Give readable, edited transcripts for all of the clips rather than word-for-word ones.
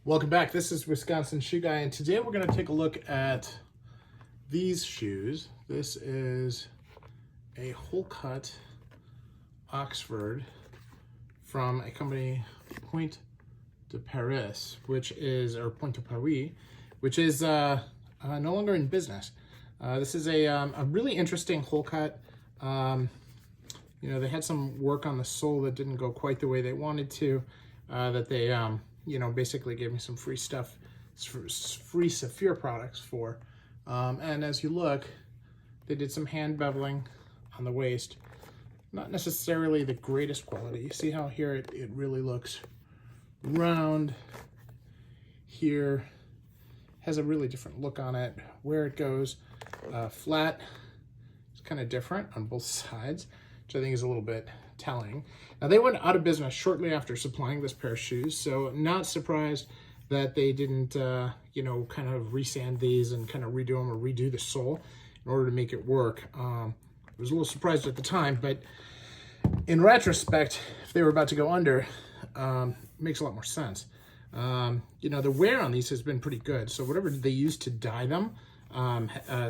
Welcome back. This is Wisconsin Shoe Guy, and today we're going to take a look at these shoes. This is a Wholecut Oxford from a company, P2P, which is no longer in business. This is a really interesting Wholecut. They had some work on the sole that didn't go quite the way they wanted to, that they basically gave me some free stuff, free Saphir products for. And as you look, they did some hand beveling on the waist. Not necessarily the greatest quality. You see how here it really looks round. Here has a really different look on it. Where it goes flat, it's kind of different on both sides, which I think is a little bit telling. Now, they went out of business shortly after supplying this pair of shoes, so not surprised that they didn't, kind of resand these and kind of redo them or redo the sole in order to make it work. I was a little surprised at the time, but in retrospect, if they were about to go under, it makes a lot more sense. The wear on these has been pretty good, so whatever they used to dye them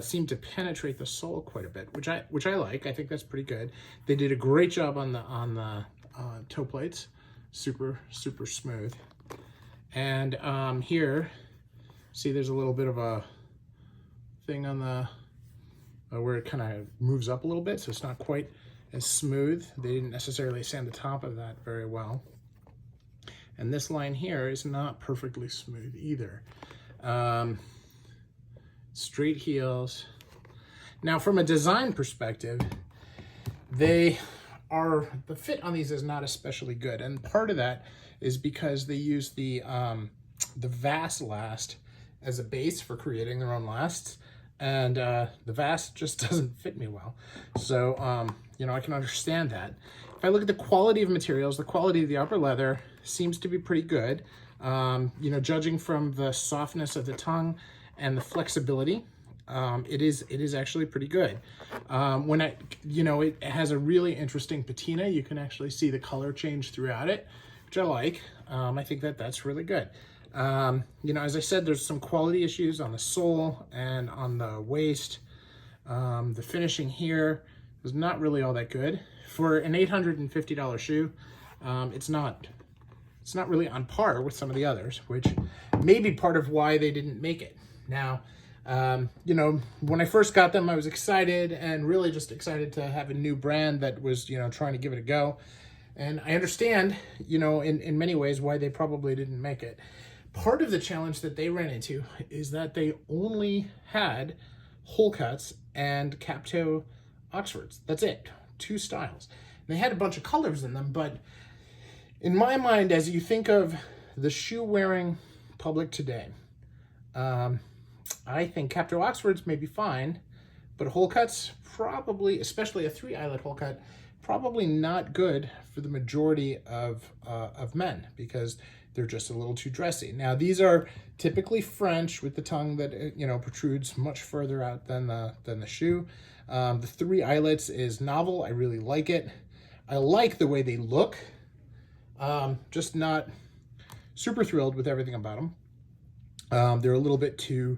seemed to penetrate the sole quite a bit, which I like. I think that's pretty good. They did a great job on the toe plates, super smooth. And here, see, there's a little bit of a thing on the where it kind of moves up a little bit, so it's not quite as smooth. They didn't necessarily sand the top of that very well. And this line here is not perfectly smooth either. Straight heels. Now, from a design perspective, the fit on these is not especially good, and part of that is because they use the VAS last as a base for creating their own lasts, and the VAS just doesn't fit me well. So I can understand that. If I look at the quality of materials, the quality of the upper leather seems to be pretty good. Judging from the softness of the tongue and the flexibility, it is actually pretty good. It has a really interesting patina. You can actually see the color change throughout it, which I like. I think that's really good. As I said, there's some quality issues on the sole and on the waist. The finishing here is not really all that good. For an $850 shoe, it's not really on par with some of the others, which may be part of why they didn't make it. Now, when I first got them, I was excited and really just excited to have a new brand that was, trying to give it a go. And I understand, in many ways why they probably didn't make it. Part of the challenge that they ran into is that they only had Wholecuts and cap-toe Oxfords. That's it, 2 styles. And they had a bunch of colors in them, but in my mind, as you think of the shoe-wearing public today, I think cap-toe Oxfords may be fine, but Wholecuts probably, especially a 3-eyelet Wholecut, probably not good for the majority of men because they're just a little too dressy. Now, these are typically French with the tongue that protrudes much further out than the shoe. The 3 eyelets is novel. I really like it. I like the way they look. Just not super thrilled with everything about them. They're a little bit too,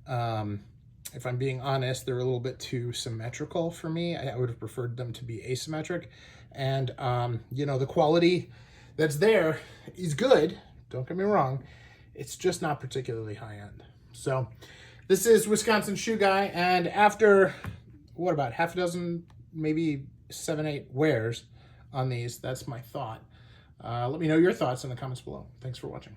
if I'm being honest, they're a little bit too symmetrical for me. I would have preferred them to be asymmetric. And, the quality that's there is good. Don't get me wrong. It's just not particularly high end. So this is Wisconsin Shoe Guy. And after, what, about half a dozen, maybe 7, 8 wears on these, that's my thought. Let me know your thoughts in the comments below. Thanks for watching.